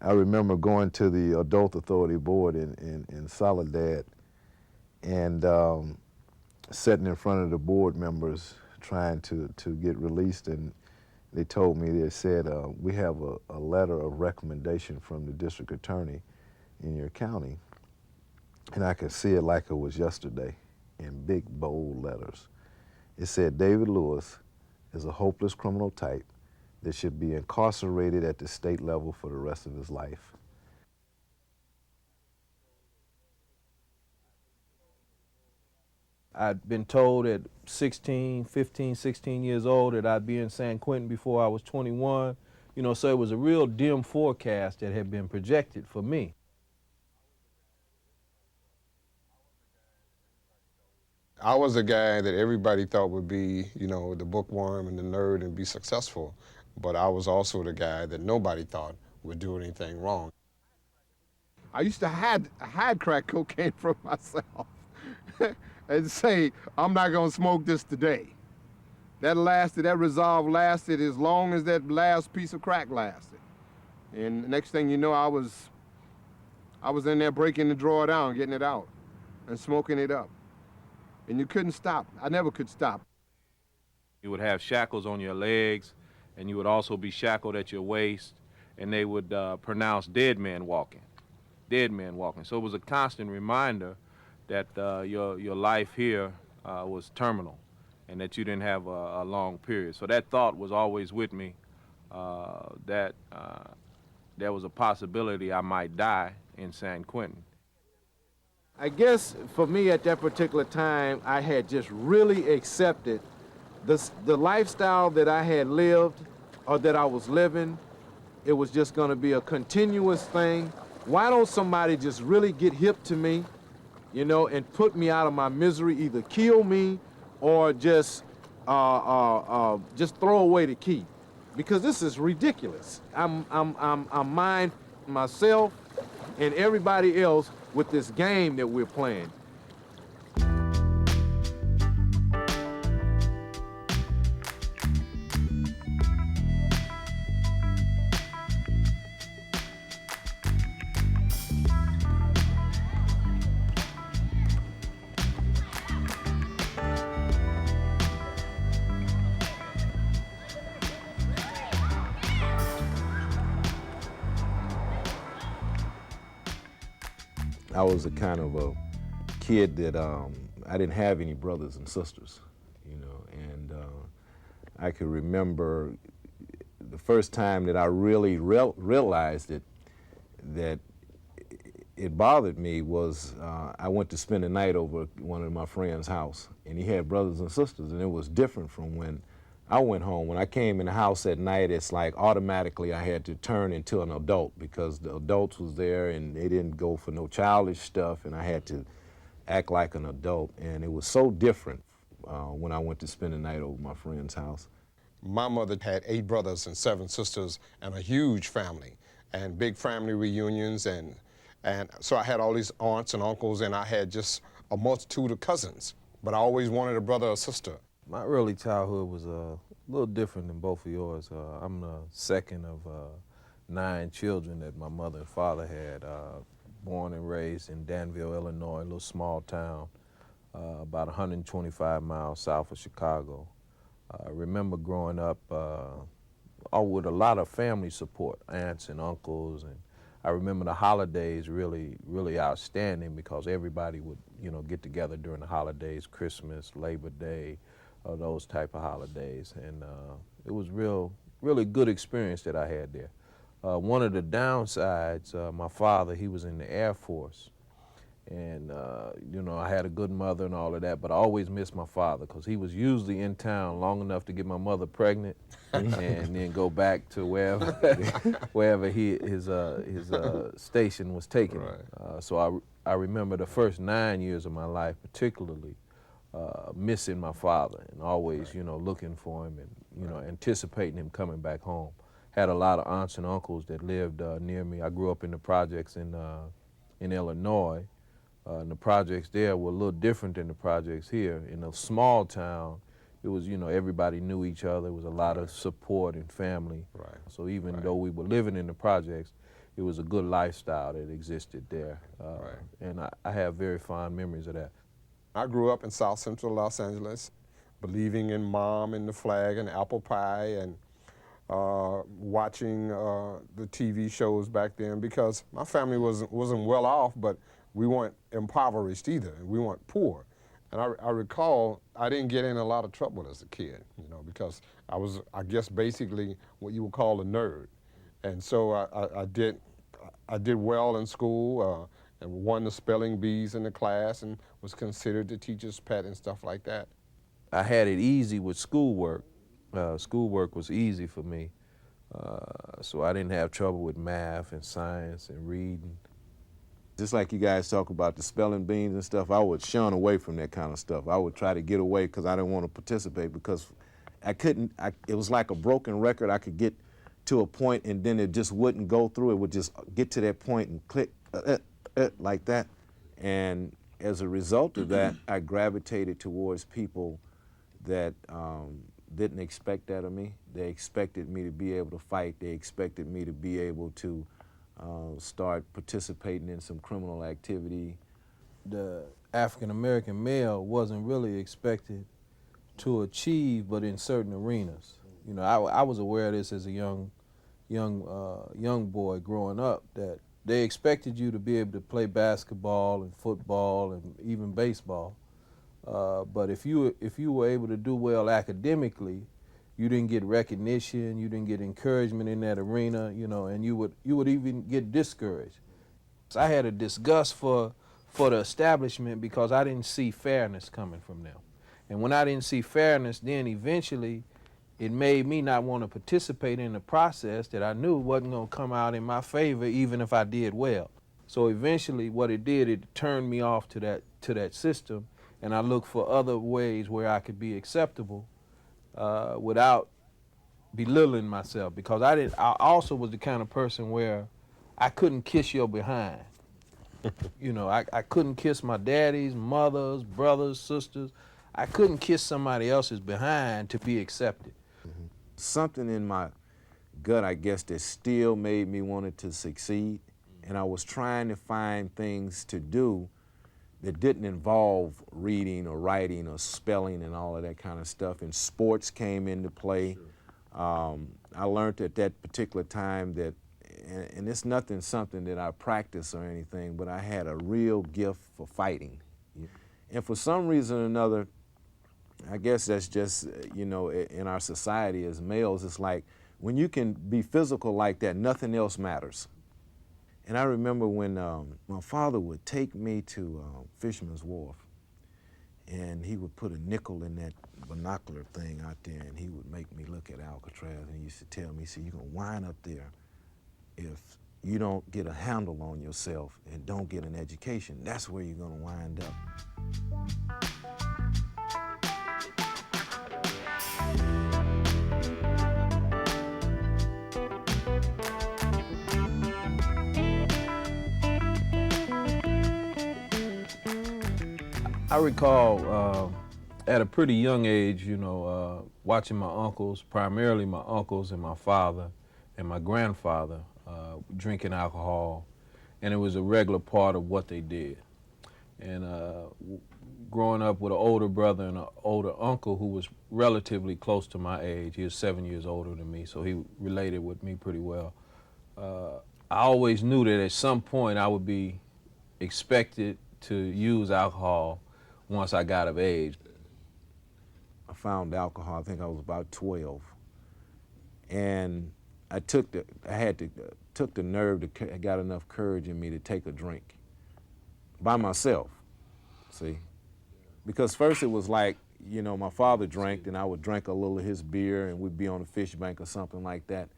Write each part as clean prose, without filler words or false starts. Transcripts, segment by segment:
I remember going to the Adult Authority Board in Soledad and sitting in front of the board members trying to get released, and they told me, they said, we have a letter of recommendation from the district attorney in your county. And I could see it like it was yesterday in big, bold letters. It said, David Lewis is a hopeless criminal type that should be incarcerated at the state level for the rest of his life. I'd been told at 16, 15, 16 years old that I'd be in San Quentin before I was 21. You know, so it was a real dim forecast that had been projected for me. I was a guy that everybody thought would be, you know, the bookworm and the nerd and be successful. But I was also the guy that nobody thought would do anything wrong. I used to hide crack cocaine from myself and say, I'm not gonna smoke this today. That resolve lasted as long as that last piece of crack lasted. And the next thing you know, I was in there breaking the drawer down, getting it out, and smoking it up. And you couldn't stop. I never could stop. You would have shackles on your legs, and you would also be shackled at your waist, and they would pronounce dead man walking, dead man walking. So it was a constant reminder that your life here was terminal and that you didn't have a long period. So that thought was always with me, that there was a possibility I might die in San Quentin. I guess for me at that particular time, I had just really accepted the lifestyle that I had lived or that I was living. It was just gonna be a continuous thing. Why don't somebody just really get hip to me, you know, and put me out of my misery, either kill me or just throw away the key, because this is ridiculous. I'm mind myself and everybody else with this game that we're playing. I was a kind of a kid that I didn't have any brothers and sisters, you know, and I could remember the first time that I really realized that it bothered me was I went to spend the night over at one of my friend's house, and he had brothers and sisters, and it was different from when I went home. When I came in the house at night, it's like automatically I had to turn into an adult because the adults was there and they didn't go for no childish stuff, and I had to act like an adult. And it was so different when I went to spend the night over my friend's house. My mother had 8 brothers and 7 sisters and a huge family and big family reunions. And so I had all these aunts and uncles, and I had just a multitude of cousins. But I always wanted a brother or sister. My early childhood was a little different than both of yours. I'm the second of 9 children that my mother and father had, born and raised in Danville, Illinois, a little small town, about 125 miles south of Chicago. I remember growing up with a lot of family support, aunts and uncles, and I remember the holidays really, really outstanding because everybody would, you know, get together during the holidays, Christmas, Labor Day, those type of holidays, and it was really good experience that I had there. One of the downsides, my father, he was in the Air Force, and you know, I had a good mother and all of that, but I always missed my father because he was usually in town long enough to get my mother pregnant and then go back to wherever his station was taken. Right. So I remember the first 9 years of my life particularly missing my father and always, you know, looking for him and, you know, anticipating him coming back home. Had a lot of aunts and uncles that lived near me. I grew up in the projects in Illinois. And the projects there were a little different than the projects here. In a small town, it was, you know, everybody knew each other. There was a lot of support and family. Right. So even though we were living in the projects, it was a good lifestyle that existed there. Right. And I have very fond memories of that. I grew up in South Central Los Angeles, believing in Mom and the Flag and apple pie and watching the TV shows back then, because my family wasn't well off, but we weren't impoverished either, and we weren't poor. And I recall I didn't get in a lot of trouble as a kid, you know, because I was, I guess, basically what you would call a nerd. And so I did well in school and won the spelling bees in the class and was considered the teacher's pet and stuff like that. I had it easy with schoolwork. Schoolwork was easy for me, so I didn't have trouble with math and science and reading. Just like you guys talk about the spelling bees and stuff, I would shun away from that kind of stuff. I would try to get away because I didn't want to participate, because I couldn't, it was like a broken record. I could get to a point and then it just wouldn't go through. It would just get to that point and click like that. And as a result of that, I gravitated towards people that didn't expect that of me. They expected me to be able to fight. They expected me to be able to start participating in some criminal activity. The African-American male wasn't really expected to achieve, but in certain arenas. You know, I was aware of this as a young boy growing up, that they expected you to be able to play basketball and football and even baseball. But if you were able to do well academically, you didn't get recognition, you didn't get encouragement in that arena, you know, and you would even get discouraged. So I had a disgust for the establishment because I didn't see fairness coming from them. And when I didn't see fairness, then eventually it made me not want to participate in the process that I knew wasn't going to come out in my favor even if I did well. So eventually what it did, it turned me off to that system, and I looked for other ways where I could be acceptable without belittling myself, because I also was the kind of person where I couldn't kiss your behind. You know, I couldn't kiss my daddy's, mother's, brothers, sisters. I couldn't kiss somebody else's behind to be accepted. Mm-hmm. Something in my gut, I guess, that still made me want to succeed, and I was trying to find things to do that didn't involve reading or writing or spelling and all of that kind of stuff. And sports came into play. Sure. I learned at that particular time that, and it's something that I practice or anything, but I had a real gift for fighting. And for some reason or another, I guess that's just, you know, in our society as males, it's like when you can be physical like that, nothing else matters. And I remember when my father would take me to Fisherman's Wharf, and he would put a nickel in that binocular thing out there, and he would make me look at Alcatraz, and he used to tell me, see, you're gonna wind up there if you don't get a handle on yourself and don't get an education. That's where you're gonna wind up. I recall at a pretty young age, you know, watching my uncles, primarily my uncles and my father and my grandfather, drinking alcohol, and it was a regular part of what they did. And growing up with an older brother and an older uncle who was relatively close to my age, he was 7 years older than me, so he related with me pretty well. I always knew that at some point I would be expected to use alcohol once I got of age. I found alcohol, I think I was about 12. And I took the nerve, I got enough courage in me to take a drink by myself, see? Because first it was like, you know, my father drank and I would drink a little of his beer and we'd be on a fish bank or something like that.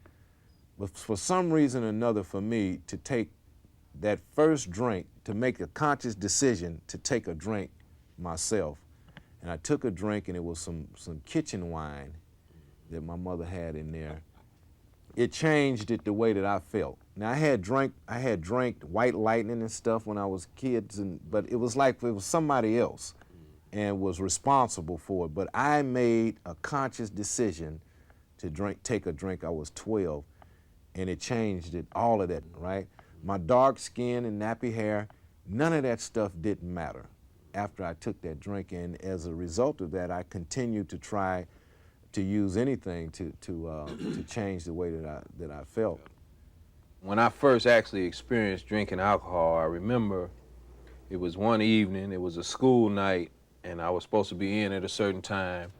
But for some reason or another for me to take that first drink, to make a conscious decision to take a drink myself. And I took a drink, and it was some kitchen wine that my mother had in there. It changed it the way that I felt. Now I had drank White Lightning and stuff when I was kids, but it was like it was somebody else and was responsible for it. But I made a conscious decision to take a drink. I was 12. and it changed it, all of that, right? My dark skin and nappy hair, none of that stuff didn't matter after I took that drink, and as a result of that, I continued to try to use anything to change the way that I felt. When I first actually experienced drinking alcohol, I remember it was one evening, it was a school night, and I was supposed to be in at a certain time.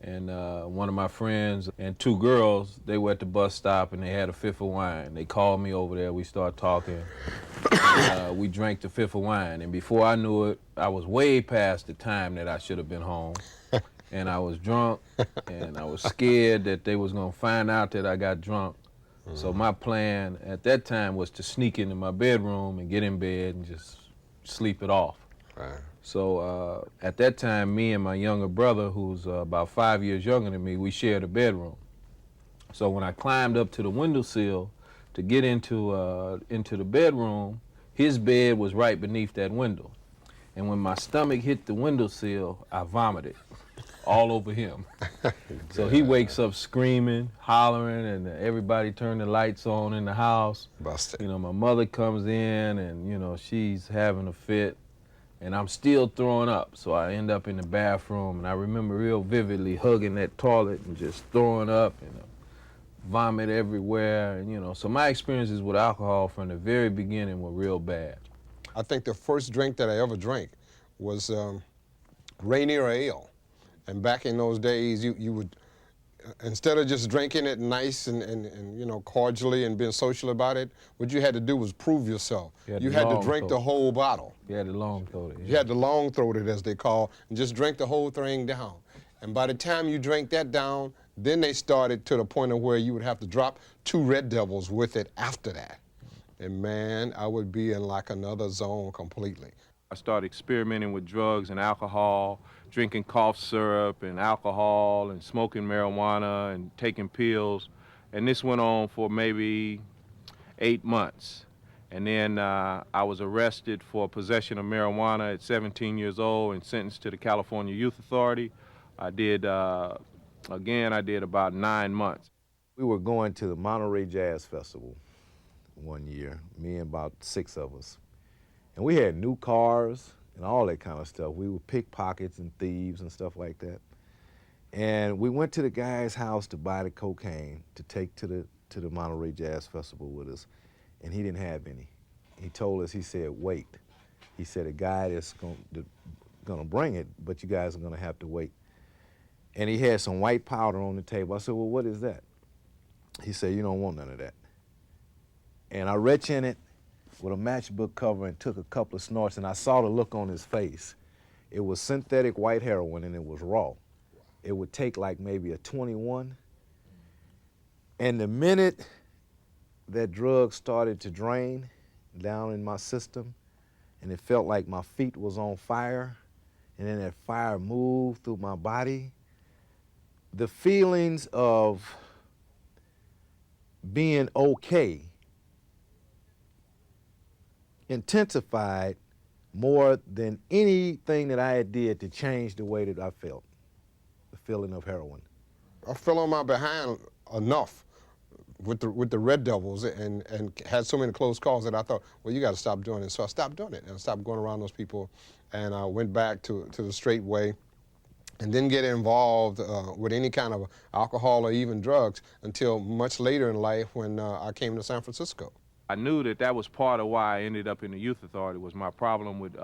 And one of my friends and two girls, they were at the bus stop and they had a fifth of wine. They called me over there, we started talking. We drank the fifth of wine, and before I knew it, I was way past the time that I should have been home. And I was drunk, and I was scared that they was gonna find out that I got drunk. So my plan at that time was to sneak into my bedroom and get in bed and just sleep it off. Right. So at that time, me and my younger brother, who's about 5 years younger than me, we shared a bedroom. So when I climbed up to the windowsill to get into the bedroom, his bed was right beneath that window. And when my stomach hit the windowsill, I vomited all over him. So he wakes up screaming, hollering, and everybody turned the lights on in the house. Busted. You know, my mother comes in and, you know, she's having a fit. And I'm still throwing up, so I end up in the bathroom, and I remember real vividly hugging that toilet and just throwing up and vomit everywhere, and you know. So my experiences with alcohol from the very beginning were real bad. I think the first drink that I ever drank was Rainier Ale, and back in those days, you would, instead of just drinking it nice and you know, cordially and being social about it, what you had to do was prove yourself. You had to drink the whole bottle. You had to long throat it. Yeah. You had to long throat it, as they call, and just drink the whole thing down. And by the time you drank that down, then they started to the point of where you would have to drop 2 Red Devils with it after that. And man, I would be in like another zone completely. I started experimenting with drugs and alcohol, drinking cough syrup and alcohol and smoking marijuana and taking pills. And this went on for maybe 8 months. And then I was arrested for possession of marijuana at 17 years old and sentenced to the California Youth Authority. I did about 9 months. We were going to the Monterey Jazz Festival one year, me and about 6 of us. And we had new cars and all that kind of stuff. We were pickpockets and thieves and stuff like that. And we went to the guy's house to buy the cocaine to take to the Monterey Jazz Festival with us, and he didn't have any. He told us, he said, wait. He said, a guy that's gonna bring it, but you guys are gonna have to wait. And he had some white powder on the table. I said, well, what is that? He said, you don't want none of that. And I reached in it with a matchbook cover and took a couple of snorts, and I saw the look on his face. It was synthetic white heroin, and it was raw. It would take like maybe a 21. And the minute that drug started to drain down in my system, and it felt like my feet was on fire, and then that fire moved through my body, the feelings of being okay intensified more than anything that I had did to change the way that I felt, the feeling of heroin. I fell on my behind enough with the Red Devils and had so many close calls that I thought, well, you got to stop doing it. So I stopped doing it, and I stopped going around those people, and I went back to the straight way and didn't get involved with any kind of alcohol or even drugs until much later in life when I came to San Francisco. I knew that was part of why I ended up in the Youth Authority, was my problem with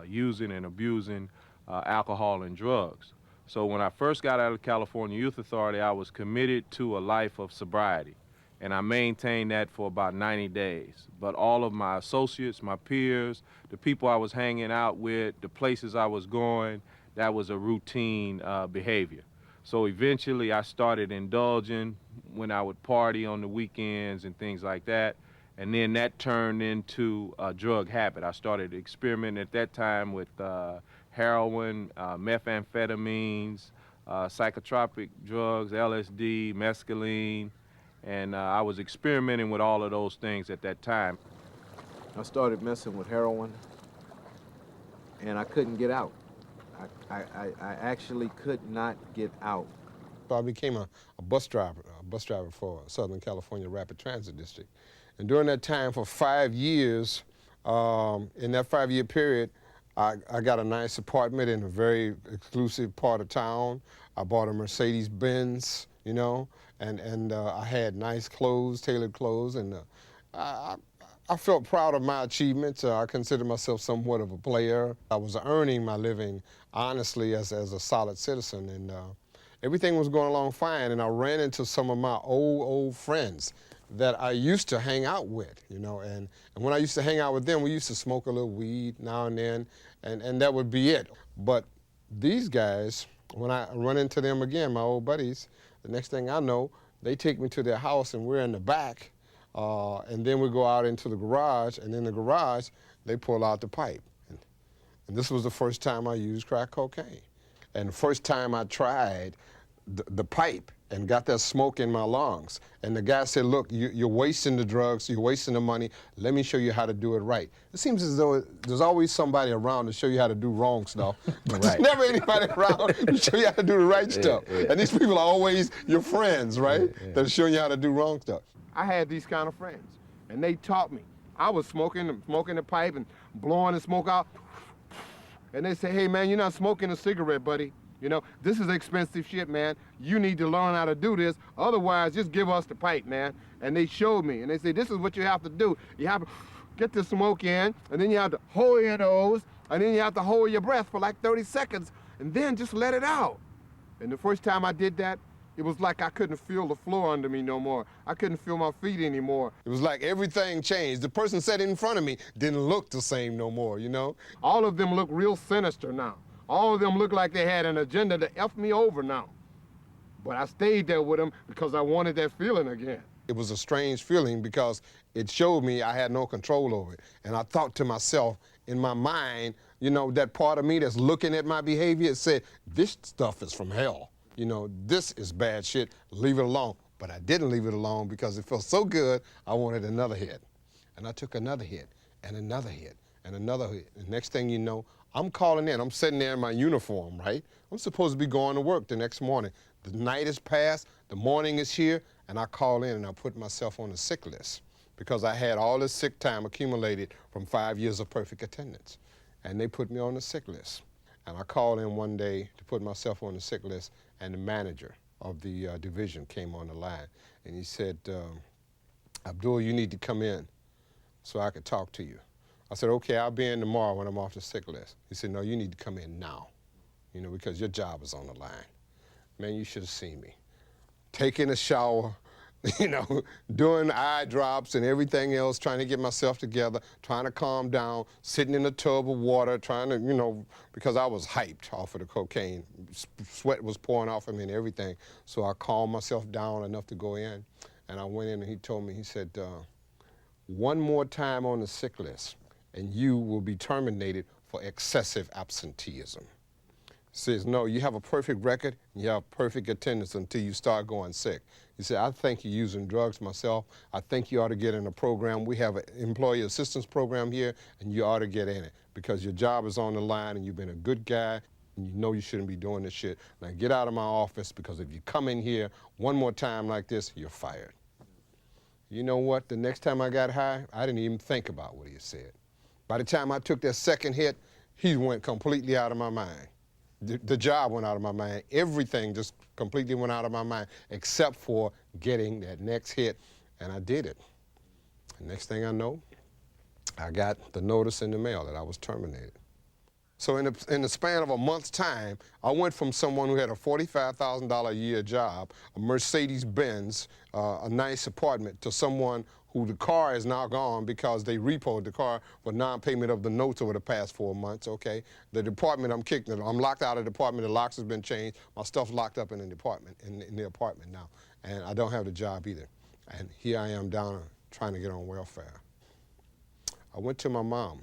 using and abusing alcohol and drugs. So when I first got out of California Youth Authority, I was committed to a life of sobriety. And I maintained that for about 90 days. But all of my associates, my peers, the people I was hanging out with, the places I was going, that was a routine behavior. So eventually I started indulging when I would party on the weekends and things like that. And then that turned into a drug habit. I started experimenting at that time with heroin, methamphetamines, psychotropic drugs, LSD, mescaline, and I was experimenting with all of those things at that time. I started messing with heroin, and I couldn't get out. I actually could not get out. So I became a bus driver, a bus driver for Southern California Rapid Transit District. And during that time, for 5 years, in that 5-year period, I got a nice apartment in a very exclusive part of town. I bought a Mercedes-Benz, you know, and I had nice clothes, tailored clothes, and I felt proud of my achievements. I consider myself somewhat of a player. I was earning my living honestly as a solid citizen, and everything was going along fine. And I ran into some of my old friends that I used to hang out with, you know, and when I used to hang out with them, we used to smoke a little weed now and then, and that would be it. But these guys, when I run into them again, my old buddies, the next thing I know, they take me to their house and we're in the back, and then we go out into the garage, and in the garage, they pull out the pipe. And this was the first time I used crack cocaine. And the first time I tried the pipe and got that smoke in my lungs. And the guy said, look, you're wasting the drugs, you're wasting the money, let me show you how to do it right. It seems as though there's always somebody around to show you how to do wrong stuff, but there's never anybody around to show you how to do the right stuff. And these people are always your friends, right, that are showing you how to do wrong stuff. I had these kind of friends, and they taught me. I was smoking the pipe and blowing the smoke out, and they say, hey man, you're not smoking a cigarette, buddy. You know, this is expensive shit, man. You need to learn how to do this. Otherwise, just give us the pipe, man. And they showed me, and they say, this is what you have to do. You have to get the smoke in, and then you have to hold your nose, and then you have to hold your breath for like 30 seconds, and then just let it out. And the first time I did that, it was like I couldn't feel the floor under me no more. I couldn't feel my feet anymore. It was like everything changed. The person sitting in front of me didn't look the same no more, you know? All of them look real sinister now. All of them look like they had an agenda to F me over now. But I stayed there with them because I wanted that feeling again. It was a strange feeling because it showed me I had no control over it. And I thought to myself, in my mind, you know, that part of me that's looking at my behavior, it said, this stuff is from hell. You know, this is bad shit, leave it alone. But I didn't leave it alone because it felt so good, I wanted another hit. And I took another hit, and another hit, and another hit. And next thing you know, I'm calling in. I'm sitting there in my uniform, right? I'm supposed to be going to work the next morning. The night has passed, the morning is here, and I call in and I put myself on the sick list because I had all this sick time accumulated from 5 years of perfect attendance. And they put me on the sick list. And I called in one day to put myself on the sick list, and the manager of the division came on the line, and he said, Abdul, you need to come in so I could talk to you. I said, okay, I'll be in tomorrow when I'm off the sick list. He said, no, you need to come in now, you know, because your job is on the line. Man, you should have seen me. Taking a shower, you know, doing eye drops and everything else, trying to get myself together, trying to calm down, sitting in a tub of water, trying to, you know, because I was hyped off of the cocaine. Sweat was pouring off of me and everything. So I calmed myself down enough to go in. And I went in and he told me, he said, one more time on the sick list and you will be terminated for excessive absenteeism. Says, no, you have a perfect record, and you have perfect attendance until you start going sick. He said, I think you're using drugs myself. I think you ought to get in a program. We have an employee assistance program here, and you ought to get in it because your job is on the line and you've been a good guy and you know you shouldn't be doing this shit. Now get out of my office because if you come in here one more time like this, you're fired. You know what? The next time I got high, I didn't even think about what he said. By the time I took that second hit, he went completely out of my mind. The job went out of my mind. Everything just completely went out of my mind except for getting that next hit, and I did it. And next thing I know, I got the notice in the mail that I was terminated. So in the span of a month's time, I went from someone who had a $45,000 a year job, a Mercedes-Benz, a nice apartment, to someone who the car is now gone because they repoed the car for non-payment of the notes over the past 4 months, okay? The department, I'm locked out of the department, the locks has been changed, my stuff's locked up in the department, in the apartment now, and I don't have the job either. And here I am down trying to get on welfare. I went to my mom.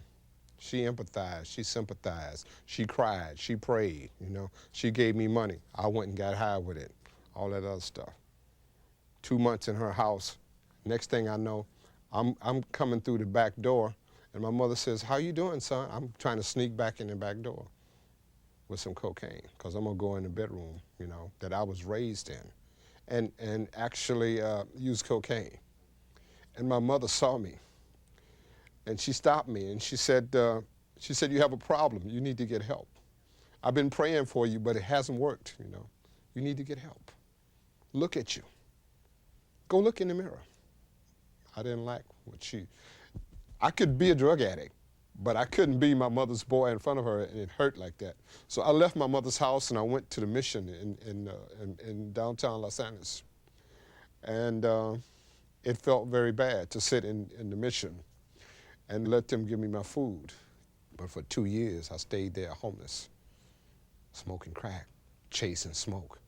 She empathized, she sympathized, she cried, she prayed, you know. She gave me money. I went and got high with it, all that other stuff. 2 months in her house. Next thing I know, I'm coming through the back door, and my mother says, how you doing, son? I'm trying to sneak back in the back door with some cocaine, because I'm going to go in the bedroom, you know, that I was raised in. and actually used cocaine. And my mother saw me, and she stopped me, and she said, you have a problem. You need to get help. I've been praying for you, but it hasn't worked, you know. You need to get help. Look at you. Go look in the mirror. I didn't like what I could be a drug addict, but I couldn't be my mother's boy in front of her, and it hurt like that. So I left my mother's house and I went to the mission in downtown Los Angeles. And it felt very bad to sit in the mission and let them give me my food. But for 2 years, I stayed there homeless, smoking crack, chasing smoke,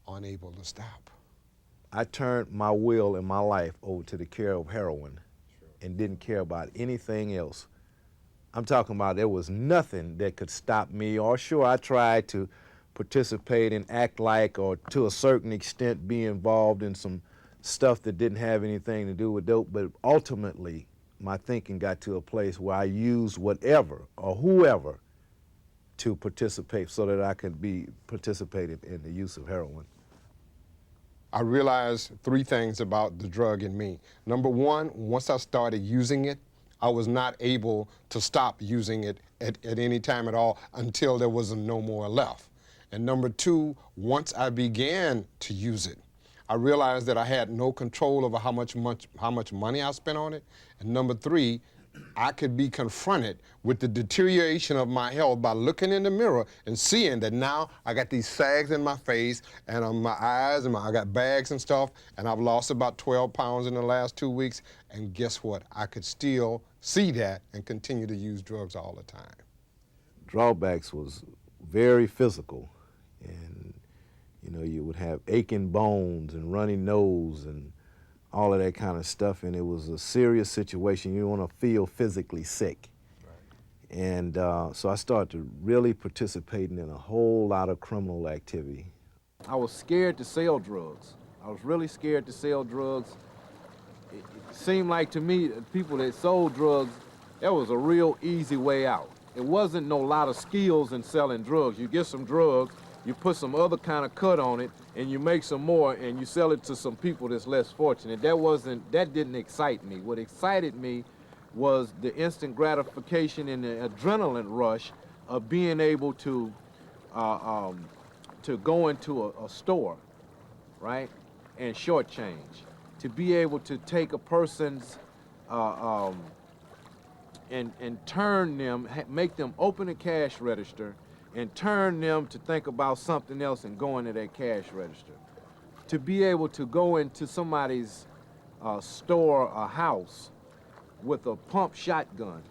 unable to stop. I turned my will and my life over to the care of heroin and didn't care about anything else. I'm talking about there was nothing that could stop me, or sure, I tried to participate and act like, or to a certain extent be involved in some stuff that didn't have anything to do with dope, but ultimately my thinking got to a place where I used whatever or whoever to participate so that I could be participated in the use of heroin. I realized 3 things about the drug in me. Number one, once I started using it, I was not able to stop using it at any time at all until there was no more left. And number 2, once I began to use it, I realized that I had no control over how much money I spent on it. And number 3, I could be confronted with the deterioration of my health by looking in the mirror and seeing that now I got these sags in my face and on my eyes, and I got bags and stuff, and I've lost about 12 pounds in the last 2 weeks. And guess what? I could still see that and continue to use drugs all the time. Drawbacks was very physical, and you know, you would have aching bones and runny nose and all of that kind of stuff, and it was a serious situation. You want to feel physically sick. Right. And so I started to really participating in a whole lot of criminal activity. I was scared to sell drugs. I was really scared to sell drugs. It seemed like to me, people that sold drugs, that was a real easy way out. It wasn't no lot of skills in selling drugs. You get some drugs, you put some other kind of cut on it, and you make some more, and you sell it to some people that's less fortunate. That didn't excite me. What excited me was the instant gratification and the adrenaline rush of being able to go into a store, right, and shortchange. To be able to take a person's and turn them, make them open a cash register and turn them to think about something else and go into that cash register. To be able to go into somebody's store or house with a pump shotgun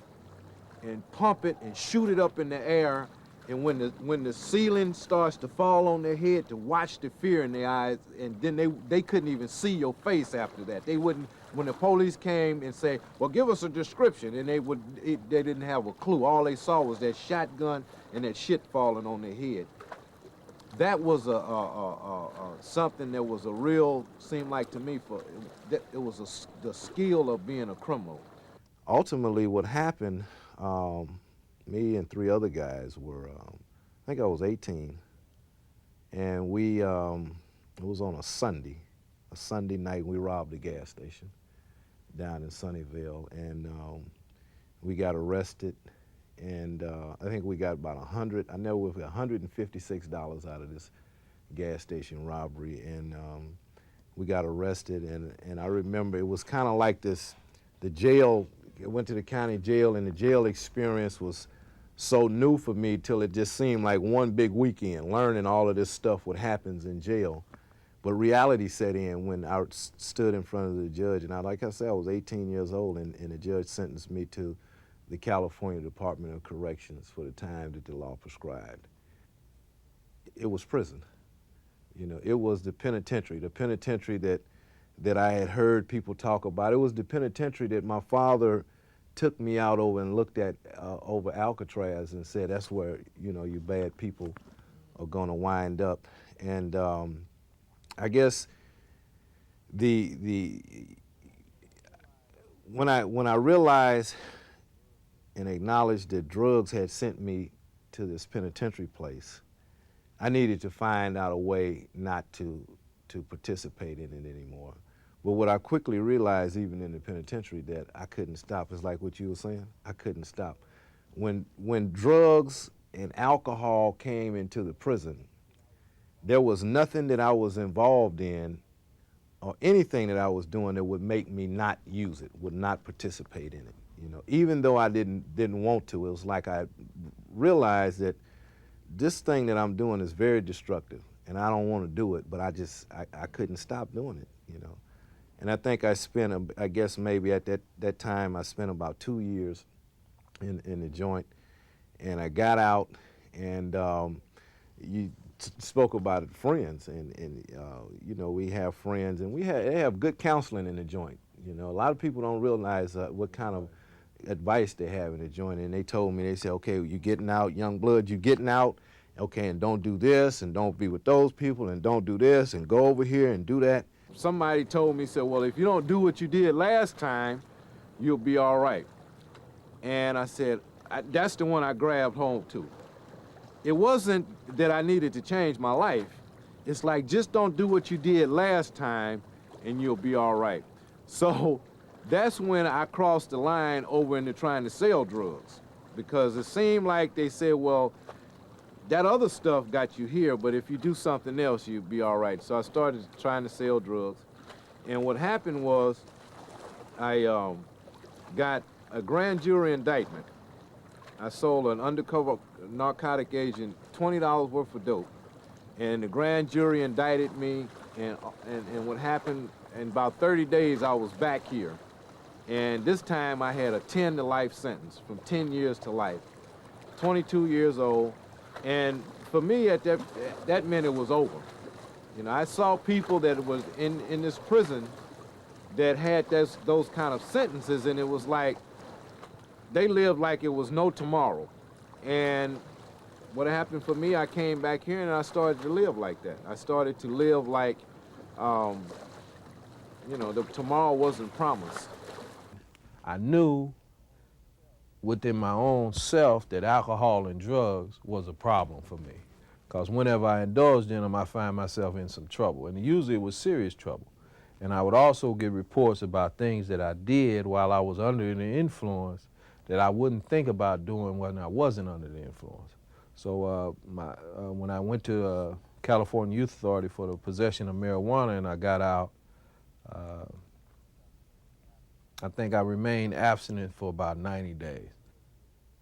and pump it and shoot it up in the air, and when the ceiling starts to fall on their head, to watch the fear in their eyes, and then they couldn't even see your face after that. They wouldn't, when the police came and say, well, give us a description, and they didn't have a clue. All they saw was that shotgun and that shit falling on their head. That was something that was a real, seemed like to me, it was the skill of being a criminal. Ultimately, what happened, me and 3 other guys were, I think I was 18, and we, it was on a Sunday night, we robbed a gas station down in Sunnyvale, and we got arrested, and I think we got about $156 out of this gas station robbery, and we got arrested, and I remember it was kind of like this, the jail, I went to the county jail, and the jail experience was so new for me till it just seemed like one big weekend, learning all of this stuff, what happens in jail. But reality set in when I stood in front of the judge, and like I said, I was 18 years old, and the judge sentenced me to the California Department of Corrections for the time that the law prescribed. It was prison. You know, it was the penitentiary that I had heard people talk about. It was the penitentiary that my father took me out over and looked at over Alcatraz and said, that's where, you know, you bad people are gonna wind up. And I guess when I realized and acknowledged that drugs had sent me to this penitentiary place, I needed to find out a way not to to participate in it anymore. But what I quickly realized, even in the penitentiary, that I couldn't stop. It's like what you were saying. I couldn't stop. When drugs and alcohol came into the prison, there was nothing that I was involved in or anything that I was doing that would make me not use it, would not participate in it. You know, even though I didn't want to, it was like I realized that this thing that I'm doing is very destructive, and I don't want to do it, but I couldn't stop doing it, you know. And I think I spent, I guess maybe at that time, I spent about 2 years in the joint, and I got out, and you spoke about it, friends, and you know, we have friends, and they have good counseling in the joint. You know, a lot of people don't realize what kind of advice they have in the joint, and they told me, they said, okay, you're getting out, young blood, you're getting out, okay, and don't do this, and don't be with those people, and don't do this, and go over here and do that. Somebody told me, said, well, if you don't do what you did last time, you'll be all right. And I said, that's the one I grabbed home to. It wasn't that I needed to change my life. It's like, just don't do what you did last time, and you'll be all right. So that's when I crossed the line over into trying to sell drugs, because it seemed like they said, well, that other stuff got you here, but if you do something else, you'll be all right. So I started trying to sell drugs. And what happened was I got a grand jury indictment. I sold an undercover narcotic agent $20 worth of dope. And the grand jury indicted me, and what happened, in about 30 days, I was back here. And this time I had a 10 to life sentence, from 10 years to life. 22 years old. And for me, that meant it was over. You know, I saw people that was in this prison that had those kind of sentences, and it was like, they lived like it was no tomorrow. And what happened for me, I came back here and I started to live like that. I started to live like, you know, the tomorrow wasn't promised. I knew within my own self that alcohol and drugs was a problem for me. Because whenever I indulged in them, I find myself in some trouble. And usually it was serious trouble. And I would also get reports about things that I did while I was under the influence that I wouldn't think about doing when I wasn't under the influence. So when I went to California Youth Authority for the possession of marijuana and I got out, I think I remained abstinent for about 90 days.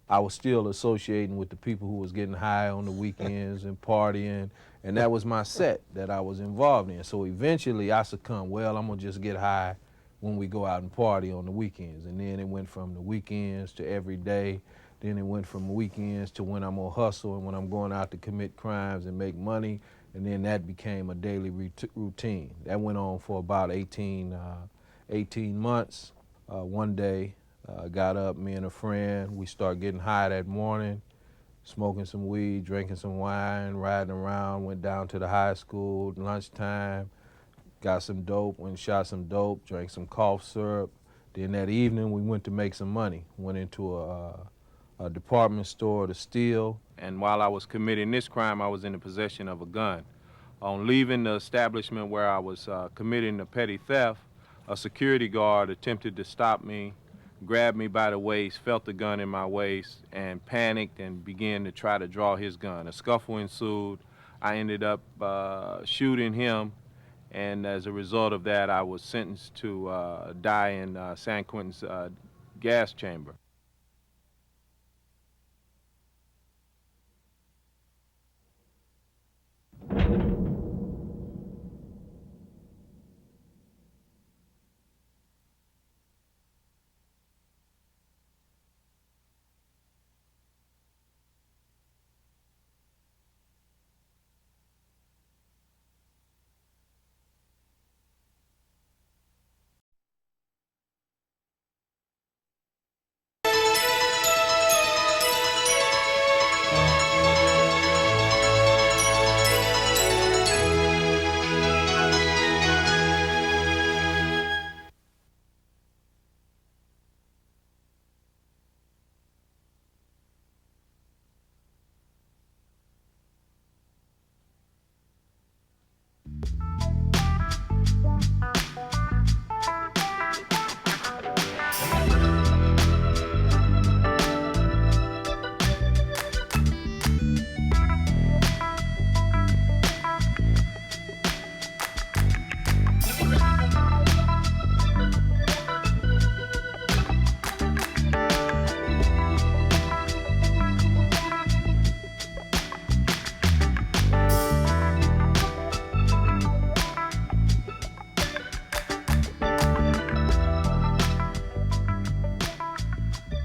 I was still associating with the people who was getting high on the weekends and partying, and that was my set that I was involved in. So eventually I succumbed, well, I'm gonna just get high when we go out and party on the weekends. And then it went from the weekends to every day. Then it went from weekends to when I'm gonna hustle and when I'm going out to commit crimes and make money. And then that became a daily routine. That went on for about 18 months. One day, got up, me and a friend, we started getting high that morning, smoking some weed, drinking some wine, riding around, went down to the high school, lunchtime, got some dope, went and shot some dope, drank some cough syrup. Then that evening, we went to make some money, went into a department store to steal. And while I was committing this crime, I was in the possession of a gun. On leaving the establishment where I was committing the petty theft, a security guard attempted to stop me, grabbed me by the waist, felt the gun in my waist, and panicked and began to try to draw his gun. A scuffle ensued. I ended up shooting him, and as a result of that, I was sentenced to die in San Quentin's gas chamber.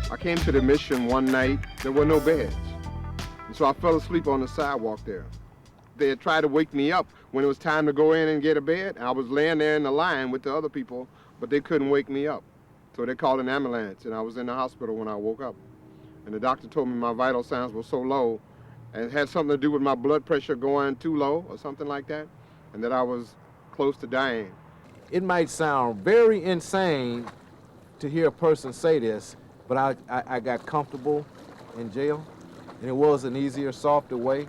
I came to the mission one night, there were no beds. And so I fell asleep on the sidewalk there. They had tried to wake me up when it was time to go in and get a bed. I was laying there in the line with the other people, but they couldn't wake me up. So they called an ambulance, and I was in the hospital when I woke up. And the doctor told me my vital signs were so low, and it had something to do with my blood pressure going too low or something like that, and that I was close to dying. It might sound very insane to hear a person say this, but I got comfortable in jail, and it was an easier, softer way.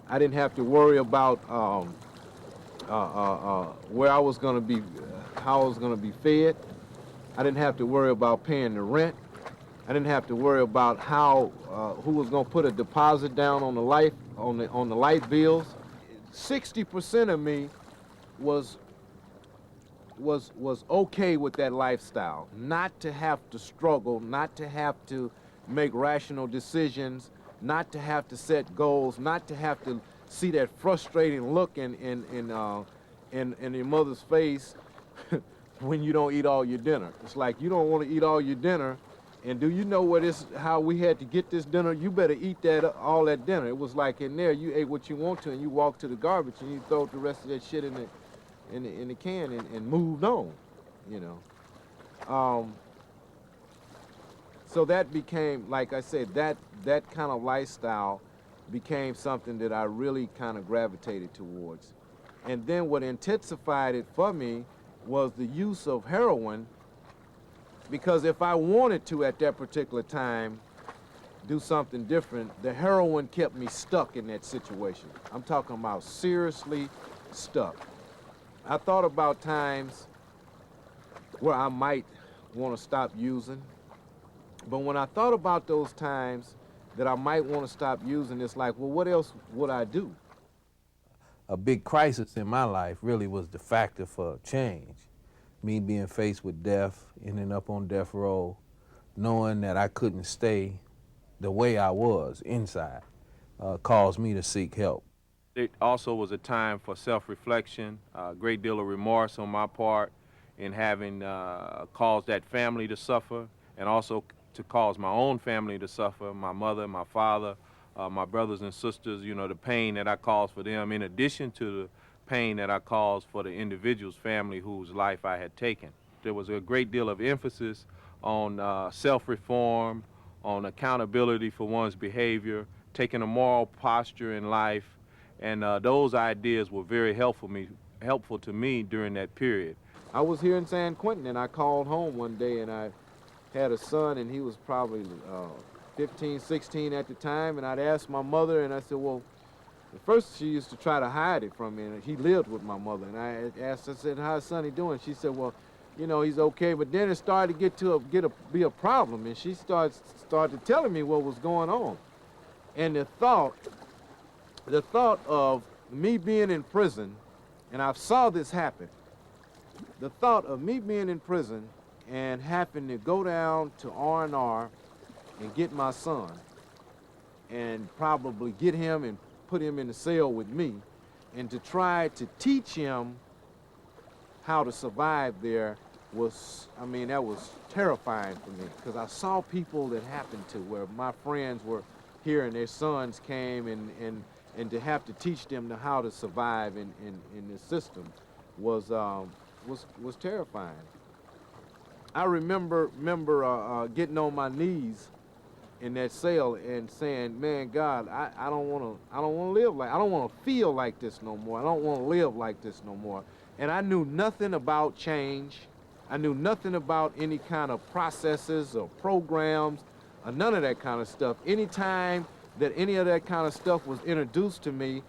I didn't have to worry about where I was going to be, how I was going to be fed. I didn't have to worry about paying the rent. I didn't have to worry about how who was going to put a deposit down on the light bills. 60% of me was okay with that lifestyle, not to have to struggle, not to have to make rational decisions, not to have to set goals, not to have to see that frustrating look in your mother's face when you don't eat all your dinner. It's like you don't want to eat all your dinner, and do you know how we had to get this dinner? You better eat all that dinner. It was like in there, you ate what you want to, and you walked to the garbage and you throw the rest of that shit in the can and moved on, you know. So that became, like I said, that kind of lifestyle became something that I really kind of gravitated towards. And then what intensified it for me was the use of heroin, because if I wanted to at that particular time do something different, the heroin kept me stuck in that situation. I'm talking about seriously stuck. I thought about times where I might want to stop using, but when I thought about those times that I might want to stop using, it's like, well, what else would I do? A big crisis in my life really was the factor for change. Me being faced with death, ending up on death row, knowing that I couldn't stay the way I was inside, caused me to seek help. It also was a time for self-reflection, a great deal of remorse on my part in having caused that family to suffer, and also to cause my own family to suffer, my mother, my father, my brothers and sisters, you know, the pain that I caused for them, in addition to the pain that I caused for the individual's family whose life I had taken. There was a great deal of emphasis on self-reform, on accountability for one's behavior, taking a moral posture in life, and those ideas were very helpful to me during that period. I was here in San Quentin, and I called home one day, and I had a son, and he was probably 15, 16 at the time, and I'd asked my mother, and I said, well, at first she used to try to hide it from me, and he lived with my mother, and I asked, I said, how's Sonny doing? She said, well, you know, he's okay, but then it started to be a problem, and she started telling me what was going on. And the thought of me being in prison, and I saw this happen, the thought of me being in prison and having to go down to R&R and get my son and probably get him and put him in the cell with me and to try to teach him how to survive there was, I mean, that was terrifying for me, because I saw people that happened to where my friends were here and their sons came, and to have to teach them how to survive in this system was terrifying. I remember getting on my knees in that cell and saying, man, God, I don't want to live like, I don't want to feel like this no more. I don't want to live like this no more. And I knew nothing about change. I knew nothing about any kind of processes or programs or none of that kind of stuff. Anytime that any of that kind of stuff was introduced to me,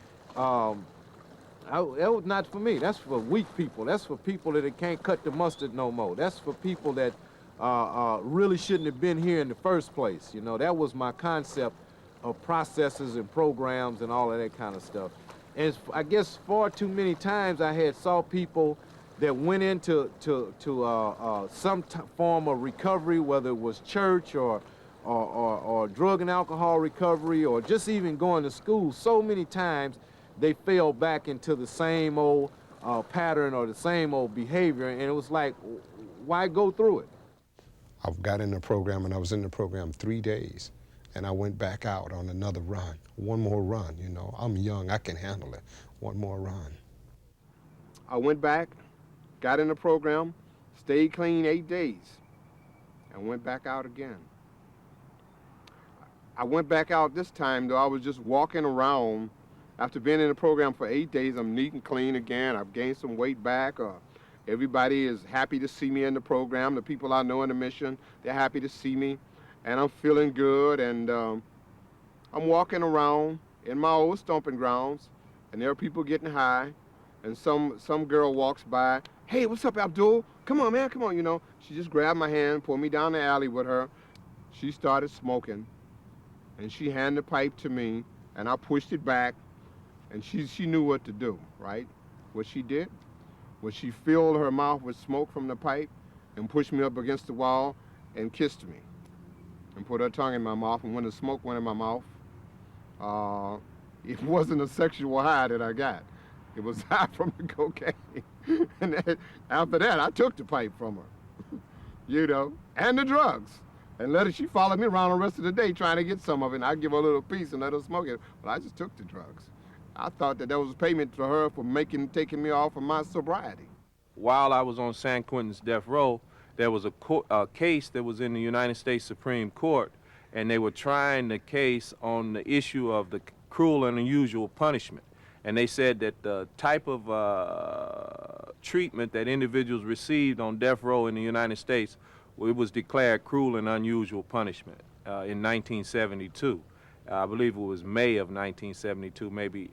That was not for me. That's for weak people. That's for people that can't cut the mustard no more. That's for people that really shouldn't have been here in the first place. You know, that was my concept of processes and programs and all of that kind of stuff. And I guess far too many times I had saw people that went into some form of recovery, whether it was church or drug and alcohol recovery or just even going to school. So many times they fell back into the same old pattern or the same old behavior, and it was like, why go through it? I got in the program, and I was in the program 3 days, and I went back out on another run, one more run. You know, I'm young, I can handle it. One more run. I went back, got in the program, stayed clean 8 days, and went back out again. I went back out this time, though I was just walking around. After being in the program for 8 days, I'm neat and clean again. I've gained some weight back. Everybody is happy to see me in the program. The people I know in the mission, they're happy to see me. And I'm feeling good. And I'm walking around in my old stomping grounds, and there are people getting high. And some girl walks by. Hey, what's up, Abdul? Come on, man, come on, you know. She just grabbed my hand, pulled me down the alley with her. She started smoking, and she handed the pipe to me, and I pushed it back. And she knew what to do, right? What she did was she filled her mouth with smoke from the pipe and pushed me up against the wall and kissed me and put her tongue in my mouth. And when the smoke went in my mouth, it wasn't a sexual high that I got. It was high from the cocaine. And then, after that, I took the pipe from her, you know, and the drugs. And she followed me around the rest of the day trying to get some of it. And I'd give her a little piece and let her smoke it. But I just took the drugs. I thought that was a payment to her for taking me off of my sobriety. While I was on San Quentin's death row, there was a case that was in the United States Supreme Court, and they were trying the case on the issue of the cruel and unusual punishment. And they said that the type of treatment that individuals received on death row in the United States, it was declared cruel and unusual punishment in 1972. I believe it was May of 1972, maybe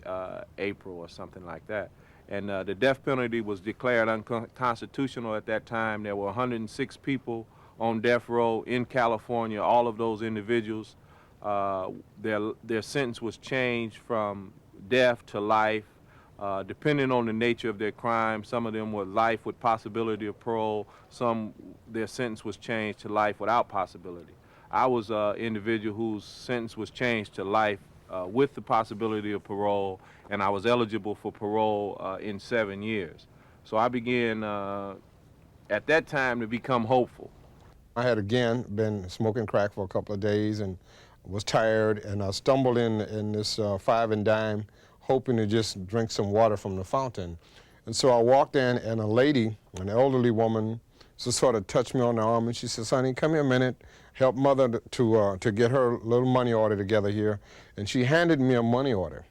April or something like that. And the death penalty was declared unconstitutional at that time. There were 106 people on death row in California. All of those individuals, their sentence was changed from death to life, depending on the nature of their crime. Some of them were life with possibility of parole. Some, their sentence was changed to life without possibility. I was an individual whose sentence was changed to life with the possibility of parole, and I was eligible for parole in 7 years. So I began at that time to become hopeful. I had again been smoking crack for a couple of days and was tired, and I stumbled in this Five and Dime, hoping to just drink some water from the fountain. And so I walked in, and a lady, an elderly woman, just sort of touched me on the arm, and she says, "Sonny, come here a minute. Help Mother to get her little money order together here." And she handed me a money order.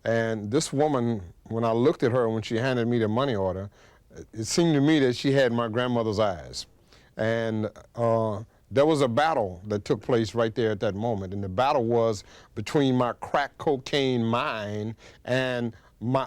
And this woman, when I looked at her when she handed me the money order, it seemed to me that she had my grandmother's eyes. And there was a battle that took place right there at that moment. And the battle was between my crack cocaine mind and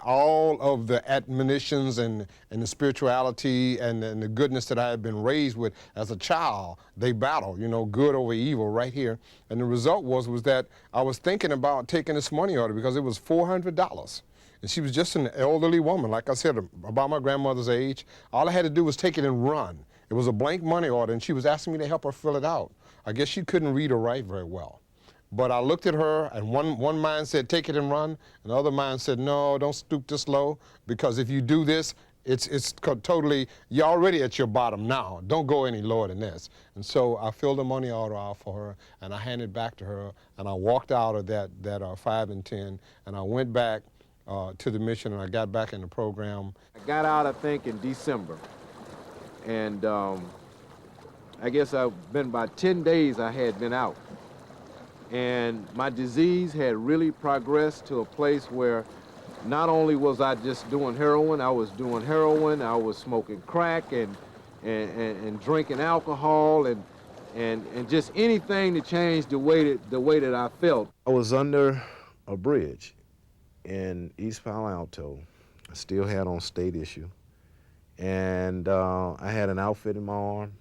all of the admonitions and the spirituality and the goodness that I had been raised with as a child. They battle, you know, good over evil right here. And the result was that I was thinking about taking this money order because it was $400. And she was just an elderly woman, like I said, about my grandmother's age. All I had to do was take it and run. It was a blank money order, and she was asking me to help her fill it out. I guess she couldn't read or write very well. But I looked at her, and one mind said, "Take it and run," and the other mind said, "No, don't stoop this low, because if you do this, it's totally, you're already at your bottom now. Don't go any lower than this." And so I filled the money order out for her, and I handed it back to her, and I walked out of that 5 and 10, and I went back to the mission, and I got back in the program. I got out, I think, in December. And I guess I've been about 10 days I had been out. And my disease had really progressed to a place where not only was I just doing heroin, I was smoking crack and drinking alcohol and just anything to change the way that I felt. I was under a bridge in East Palo Alto I still had on state issue. And I had an outfit in my arm,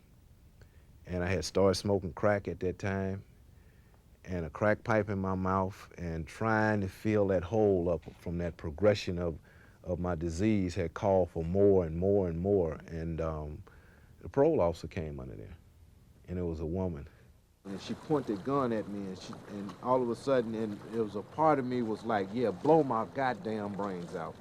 and I had started smoking crack at that time, and a crack pipe in my mouth, and trying to fill that hole up from that progression of my disease had called for more and more and more. And the parole officer came under there, and it was a woman. And she pointed a gun at me, and all of a sudden, and it was a part of me was like, yeah, blow my goddamn brains out.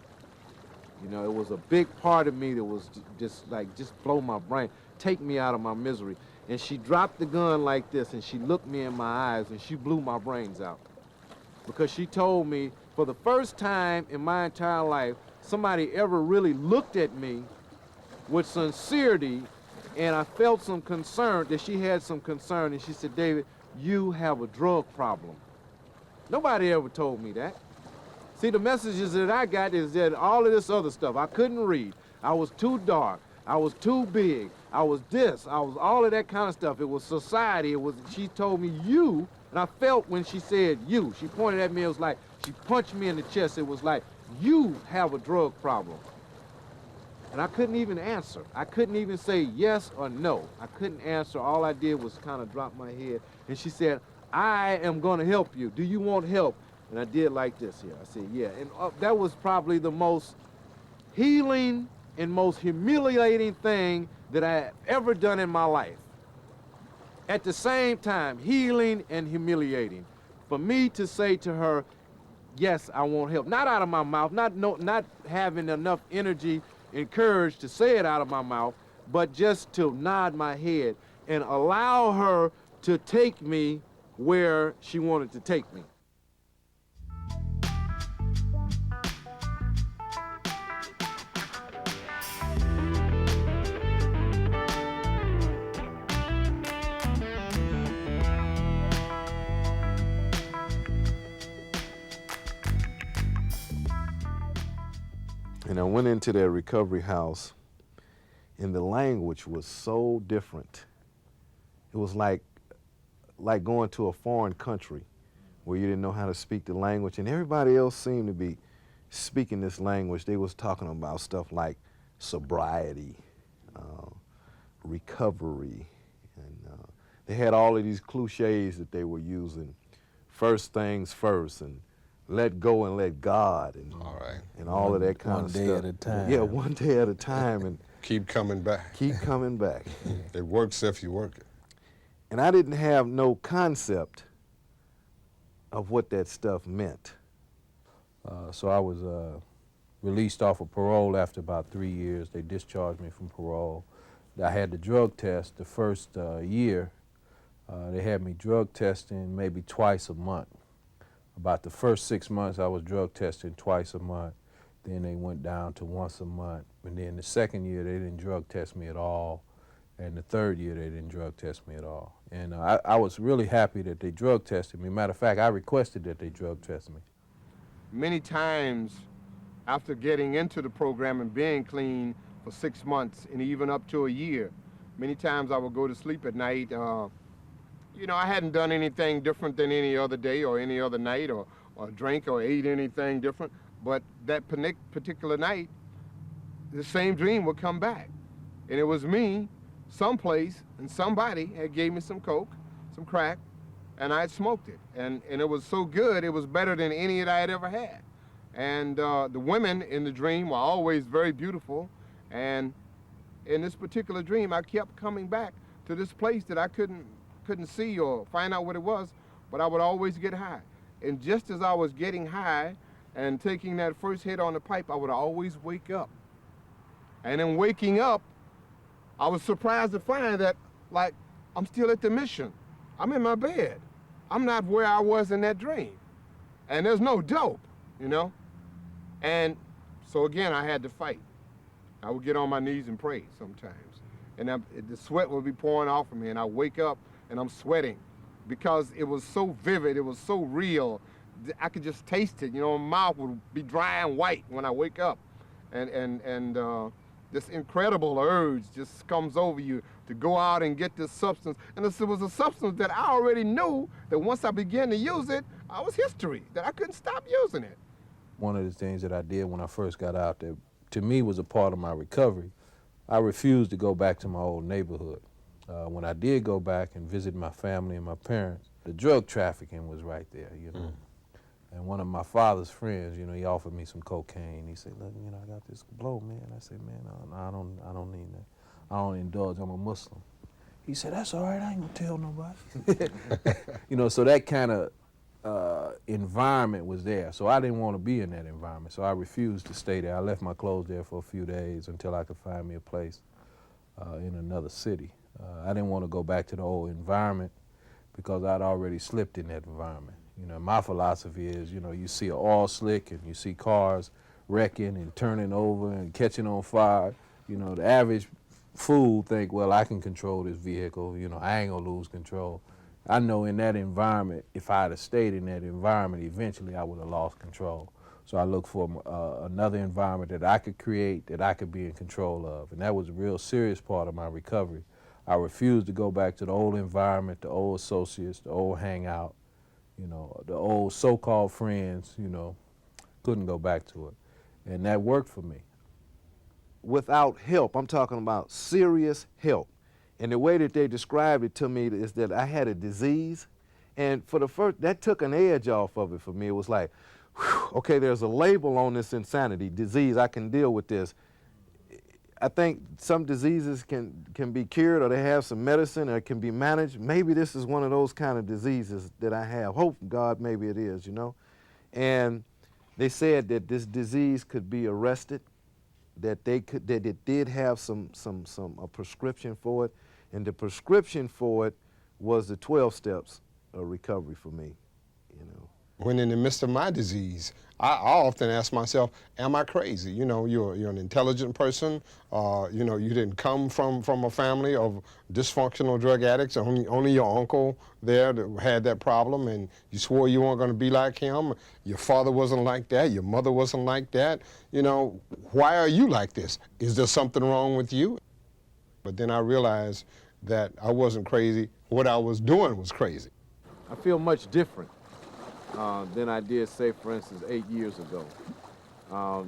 You know, it was a big part of me that was just like, just blow my brain, take me out of my misery. And she dropped the gun like this, and she looked me in my eyes, and she blew my brains out. Because she told me, for the first time in my entire life, somebody ever really looked at me with sincerity, and I felt some concern, that she had some concern, and she said, David, you have a drug problem. Nobody ever told me that. See, the messages that I got is that all of this other stuff, I couldn't read. I was too dark. I was too big. I was this. I was all of that kind of stuff. It was society. It was, she told me you, and I felt when she said you, she pointed at me, it was like, she punched me in the chest. It was like, you have a drug problem. And I couldn't even answer. I couldn't even say yes or no. I couldn't answer. All I did was kind of drop my head. And she said, I am going to help you. Do you want help? And I did like this here. I said, yeah. And that was probably the most healing and most humiliating thing that I have ever done in my life. At the same time, healing and humiliating. For me to say to her, yes, I want help. Not out of my mouth, not having enough energy and courage to say it out of my mouth, but just to nod my head and allow her to take me where she wanted to take me. And I went into their recovery house, and the language was so different. It was like going to a foreign country where you didn't know how to speak the language, and everybody else seemed to be speaking this language. They was talking about stuff like sobriety, recovery, and they had all of these cliches that they were using. First things first, and let go and let God, and All right. and all of that kind of stuff. One day at a time. Yeah, one day at a time, and Keep coming back. keep coming back. It works if you work it. And I didn't have no concept of what that stuff meant. So I was released off of parole after about 3 years. They discharged me from parole. I had the drug test the first year. They had me drug testing maybe twice a month. About the first 6 months, I was drug testing twice a month. Then they went down to once a month. And then the second year, they didn't drug test me at all. And the third year, they didn't drug test me at all. And I was really happy that they drug tested me. Matter of fact, I requested that they drug test me. Many times after getting into the program and being clean for 6 months and even up to a year, many times I would go to sleep at night. You know, I hadn't done anything different than any other day or any other night or drink or ate anything different. But that particular night, the same dream would come back. And it was me, someplace, and somebody had gave me some coke, some crack, and I had smoked it. And it was so good, it was better than any that I had ever had. And the women in the dream were always very beautiful. And in this particular dream, I kept coming back to this place that I couldn't see or find out what it was, but I would always get high. And just as I was getting high and taking that first hit on the pipe, I would always wake up. And in waking up, I was surprised to find that, like, I'm still at the mission. I'm in my bed. I'm not where I was in that dream. And there's no dope, you know? And so again, I had to fight. I would get on my knees and pray sometimes. And the sweat would be pouring off of me, and I wake up and I'm sweating because it was so vivid, it was so real. I could just taste it, you know, my mouth would be dry and white when I wake up. And this incredible urge just comes over you to go out and get this substance. And this was a substance that I already knew that once I began to use it, I was history, that I couldn't stop using it. One of the things that I did when I first got out that to me was a part of my recovery, I refused to go back to my old neighborhood. When I did go back and visit my family and my parents, the drug trafficking was right there, you know. And one of my father's friends, you know, he offered me some cocaine. He said, look, you know, I got this blow, man. I said, man, I don't need that. I don't indulge, I'm a Muslim. He said, that's all right, I ain't gonna tell nobody. You know, so that kind of environment was there. So I didn't want to be in that environment. So I refused to stay there. I left my clothes there for a few days until I could find me a place in another city. I didn't want to go back to the old environment because I'd already slipped in that environment. You know, my philosophy is, you know, you see an oil slick and you see cars wrecking and turning over and catching on fire. You know, the average fool think, well, I can control this vehicle. You know, I ain't gonna lose control. I know in that environment, if I had have stayed in that environment, eventually I would have lost control. So I look for another environment that I could create, that I could be in control of. And that was a real serious part of my recovery. I refused to go back to the old environment, the old associates, the old hangout, you know, the old so-called friends, you know, couldn't go back to it. And that worked for me. Without help, I'm talking about serious help. And the way that they described it to me is that I had a disease. And for the first, that took an edge off of it for me. It was like, whew, okay, there's a label on this insanity, disease, I can deal with this. I think some diseases can be cured, or they have some medicine, or it can be managed. Maybe this is one of those kind of diseases that I have. Hope God maybe it is, you know. And they said that this disease could be arrested, that it did have a prescription for it, and the prescription for it was the 12 steps of recovery for me, you know. When in the midst of my disease, I often ask myself, am I crazy? You know, you're an intelligent person. You know, you didn't come from a family of dysfunctional drug addicts. Only your uncle there that had that problem, and you swore you weren't going to be like him. Your father wasn't like that. Your mother wasn't like that. You know, why are you like this? Is there something wrong with you? But then I realized that I wasn't crazy. What I was doing was crazy. I feel much different than I did, say, for instance, 8 years ago.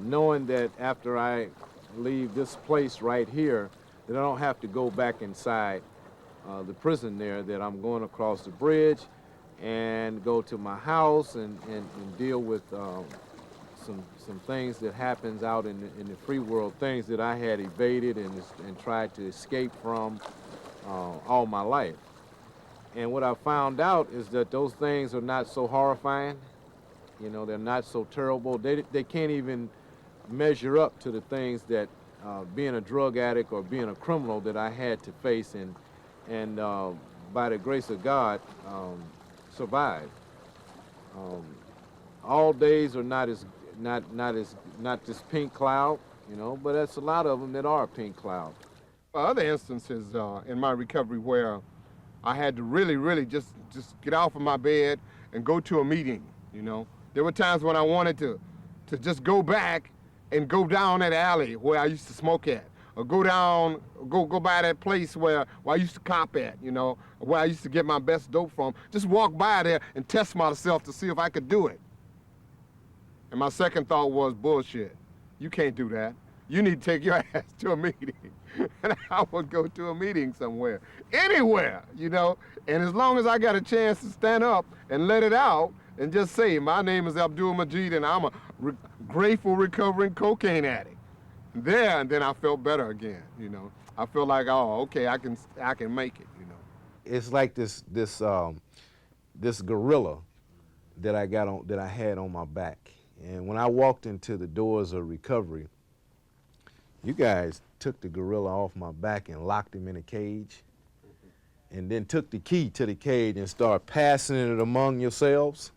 Knowing that after I leave this place right here, that I don't have to go back inside the prison there, that I'm going across the bridge and go to my house and deal with some things that happens out in the free world, things that I had evaded and tried to escape from all my life. And what I found out is that those things are not so horrifying. You know, they're not so terrible. They can't even measure up to the things that being a drug addict or being a criminal that I had to face and by the grace of God, survive. All days are not this pink cloud, you know, but that's a lot of them that are pink cloud. Other instances in my recovery where I had to really just get off of my bed and go to a meeting, you know. There were times when I wanted to just go back and go down that alley where I used to smoke at, or go by that place where I used to cop at, you know, where I used to get my best dope from. Just walk by there and test myself to see if I could do it. And my second thought was, bullshit. You can't do that. You need to take your ass to a meeting. And I would go to a meeting somewhere, anywhere, you know. And as long as I got a chance to stand up and let it out and just say, my name is Abdul Majid and I'm a grateful recovering cocaine addict. And then I felt better again, you know. I feel like, oh, okay, I can make it, you know. It's like this gorilla that I had on my back. And when I walked into the doors of recovery, you guys took the gorilla off my back and locked him in a cage, and then took the key to the cage and started passing it among yourselves.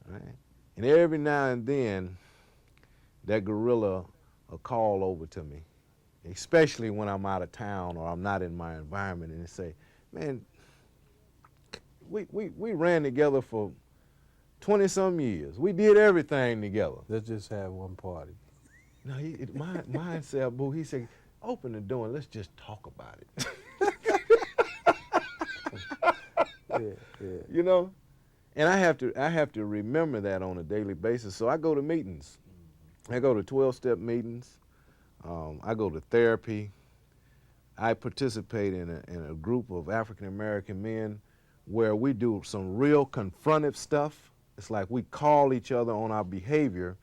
Right? And every now and then, that gorilla will call over to me, especially when I'm out of town or I'm not in my environment, and they say, man, we ran together for 20-some years. We did everything together. Let's just have one party. No, mine said, boo, he said, open the door and let's just talk about it. Yeah. You know? And I have to remember that on a daily basis. So I go to meetings. I go to 12-step meetings. I go to therapy. I participate in a group of African American men where we do some real confrontive stuff. It's like we call each other on our behavior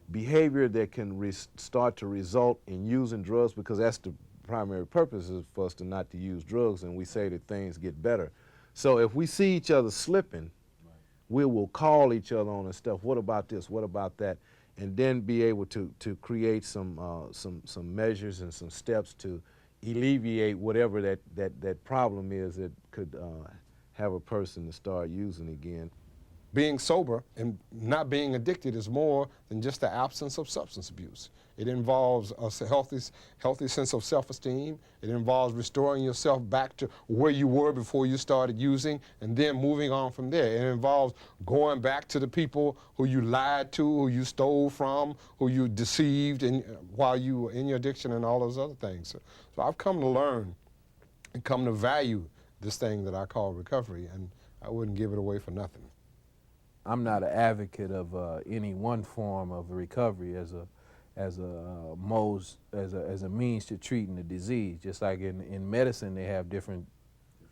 that can start to result in using drugs, because that's the primary purpose, is for us to not to use drugs, and we say that things get better. So if we see each other slipping, we will call each other on the stuff. What about this? What about that? And then be able to create some measures and some steps to alleviate whatever that problem is that could have a person to start using again. Being sober and not being addicted is more than just the absence of substance abuse. It involves a healthy sense of self-esteem. It involves restoring yourself back to where you were before you started using, and then moving on from there. It involves going back to the people who you lied to, who you stole from, who you deceived while you were in your addiction, and all those other things. So I've come to learn and come to value this thing that I call recovery, and I wouldn't give it away for nothing. I'm not an advocate of any one form of recovery as a means to treating the disease. Just like in medicine, they have different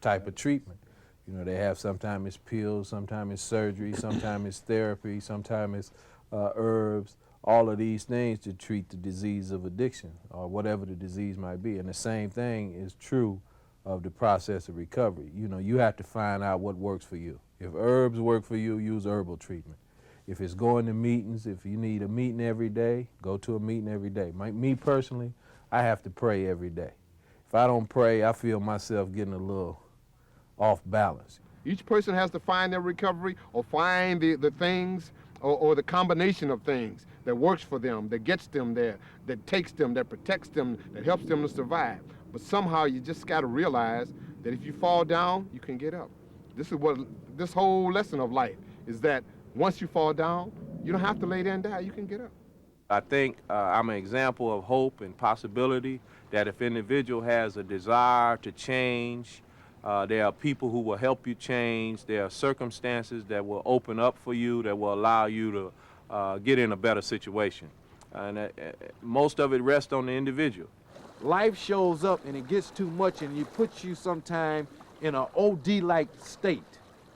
type of treatment. You know, they have sometimes it's pills, sometimes it's surgery, sometimes it's therapy, sometimes it's herbs. All of these things to treat the disease of addiction or whatever the disease might be. And the same thing is true of the process of recovery. You know, you have to find out what works for you. If herbs work for you, use herbal treatment. If it's going to meetings, if you need a meeting every day, go to a meeting every day. Me personally, I have to pray every day. If I don't pray, I feel myself getting a little off balance. Each person has to find their recovery, or find the things or the combination of things that works for them, that gets them there, that takes them, that protects them, that helps them to survive. But somehow you just got to realize that if you fall down, you can get up. This is what this whole lesson of life is, that once you fall down, you don't have to lay there and die. You can get up. I think I'm an example of hope and possibility, that if an individual has a desire to change, there are people who will help you change. There are circumstances that will open up for you, that will allow you to get in a better situation. And most of it rests on the individual. Life shows up and it gets too much, and it puts you sometime in an OD-like state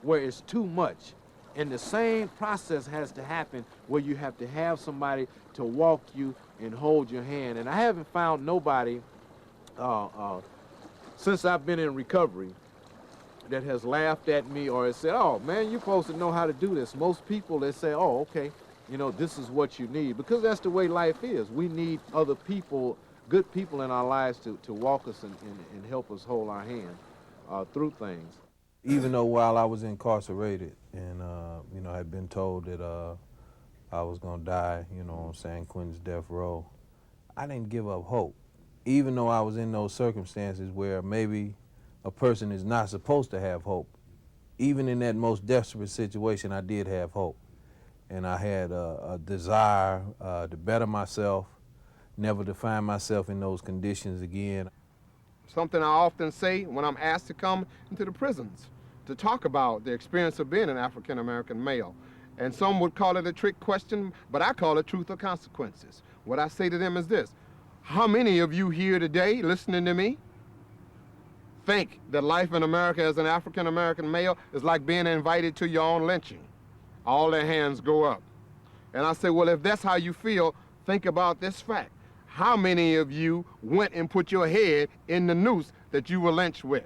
where it's too much. And the same process has to happen where you have to have somebody to walk you and hold your hand. And I haven't found nobody since I've been in recovery that has laughed at me or has said, oh man, you're supposed to know how to do this. Most people, they say, oh, okay, you know, this is what you need. Because that's the way life is. We need other people, good people in our lives to walk us and help us hold our hand through things. Even though while I was incarcerated and, you know, I had been told that I was going to die, you know, on San Quentin's death row, I didn't give up hope. Even though I was in those circumstances where maybe a person is not supposed to have hope, even in that most desperate situation, I did have hope. And I had a desire to better myself, never to find myself in those conditions again. Something I often say when I'm asked to come into the prisons to talk about the experience of being an African American male. And some would call it a trick question, but I call it truth or consequences. What I say to them is this: how many of you here today listening to me think that life in America as an African American male is like being invited to your own lynching? All their hands go up. And I say, well, if that's how you feel, think about this fact. How many of you went and put your head in the noose that you were lynched with?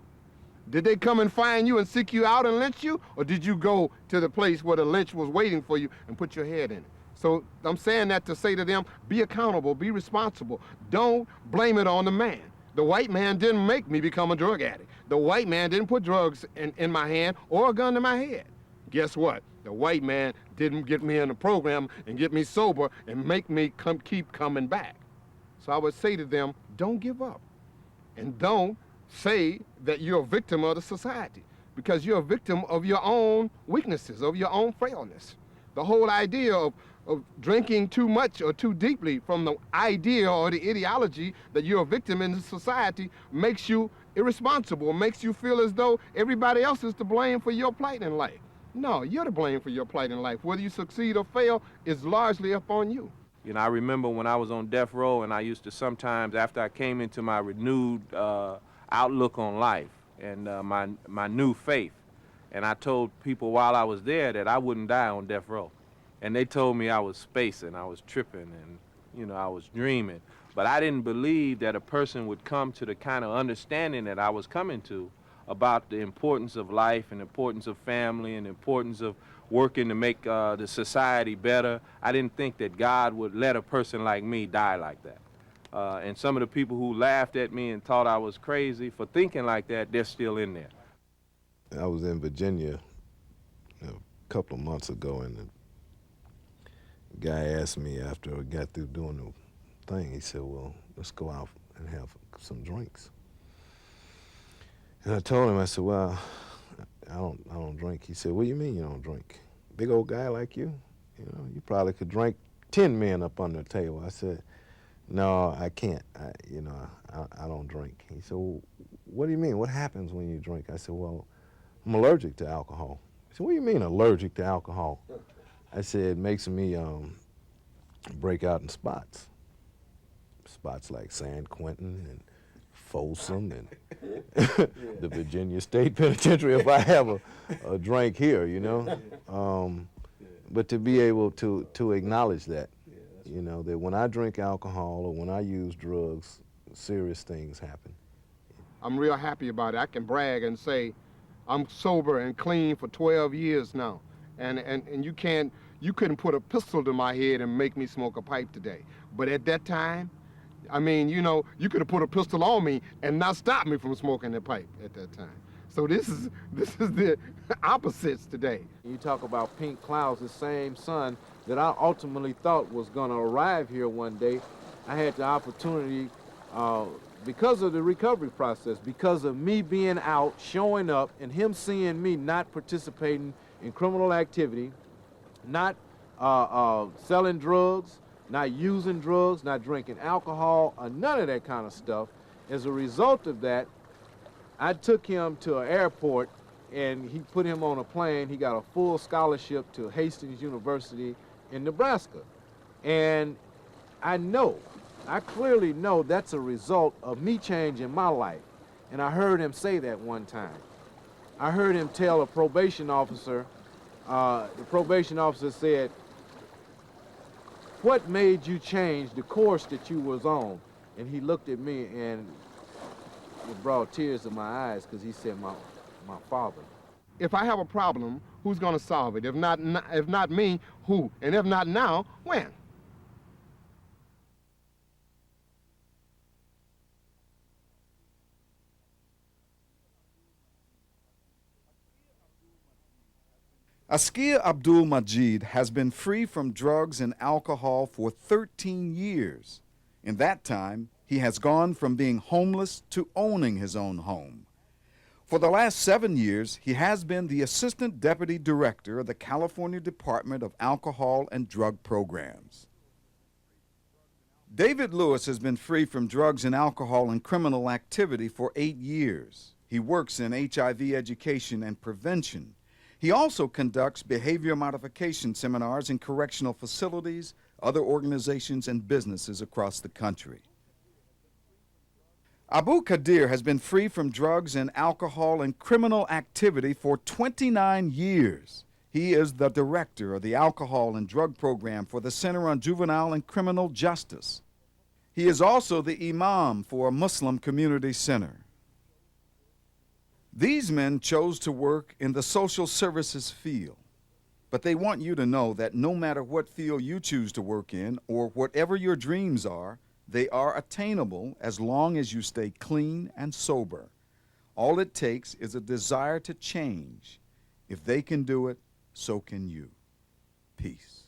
Did they come and find you and seek you out and lynch you? Or did you go to the place where the lynch was waiting for you and put your head in it? So I'm saying that to say to them, be accountable, be responsible. Don't blame it on the man. The white man didn't make me become a drug addict. The white man didn't put drugs in my hand or a gun to my head. Guess what? The white man didn't get me in the program and get me sober and make me keep coming back. So I would say to them, don't give up. And don't say that you're a victim of the society, because you're a victim of your own weaknesses, of your own frailness. The whole idea of drinking too much or too deeply from the idea or the ideology that you're a victim in the society makes you irresponsible, makes you feel as though everybody else is to blame for your plight in life. No, you're to blame for your plight in life. Whether you succeed or fail is largely up on you. You know, I remember when I was on death row, and I used to sometimes, after I came into my renewed outlook on life and my new faith, and I told people while I was there that I wouldn't die on death row. And they told me I was spacing, I was tripping, and, you know, I was dreaming. But I didn't believe that a person would come to the kind of understanding that I was coming to about the importance of life and the importance of family and the importance of working to make the society better. I didn't think that God would let a person like me die like that. And some of the people who laughed at me and thought I was crazy for thinking like that, they're still in there. I was in Virginia a couple of months ago, and the guy asked me after I got through doing the thing, he said, well, let's go out and have some drinks. And I told him, I said, well, I don't drink. He said, what do you mean you don't drink? Big old guy like you know, you probably could drink 10 men up on the table. I said, no, I can't. I don't drink. He said, well, what do you mean? What happens when you drink? I said, well, I'm allergic to alcohol. He said, what do you mean allergic to alcohol? I said, it makes me break out in spots. Spots like San Quentin and Folsom and the Virginia State Penitentiary if I have a drink here, you know. But to be able to acknowledge that, you know, that when I drink alcohol or when I use drugs, serious things happen. I'm real happy about it. I can brag and say I'm sober and clean for 12 years now. And you couldn't put a pistol to my head and make me smoke a pipe today. But at that time, I mean, you know, you could have put a pistol on me and not stop me from smoking the pipe at that time. So this is the opposites today. You talk about pink clouds, the same sun that I ultimately thought was going to arrive here one day. I had the opportunity, because of the recovery process, because of me being out, showing up, and him seeing me not participating in criminal activity, not selling drugs, not using drugs, not drinking alcohol, or none of that kind of stuff. As a result of that, I took him to an airport and he put him on a plane. He got a full scholarship to Hastings University in Nebraska. And I clearly know that's a result of me changing my life. And I heard him say that one time. I heard him tell a probation officer, the probation officer said, what made you change the course that you was on? And he looked at me and it brought tears to my eyes because he said, my father. If I have a problem, who's going to solve it? If not me, who? And if not now, when? Askia Abdul Majid has been free from drugs and alcohol for 13 years. In that time, he has gone from being homeless to owning his own home. For the last 7 years, he has been the Assistant Deputy Director of the California Department of Alcohol and Drug Programs. David Lewis has been free from drugs and alcohol and criminal activity for 8 years. He works in HIV education and prevention. He also conducts behavior modification seminars in correctional facilities, other organizations, and businesses across the country. Abu Qadir has been free from drugs and alcohol and criminal activity for 29 years. He is the director of the Alcohol and Drug Program for the Center on Juvenile and Criminal Justice. He is also the imam for a Muslim community center. These men chose to work in the social services field, but they want you to know that no matter what field you choose to work in or whatever your dreams are, they are attainable as long as you stay clean and sober. All it takes is a desire to change. If they can do it, so can you. Peace.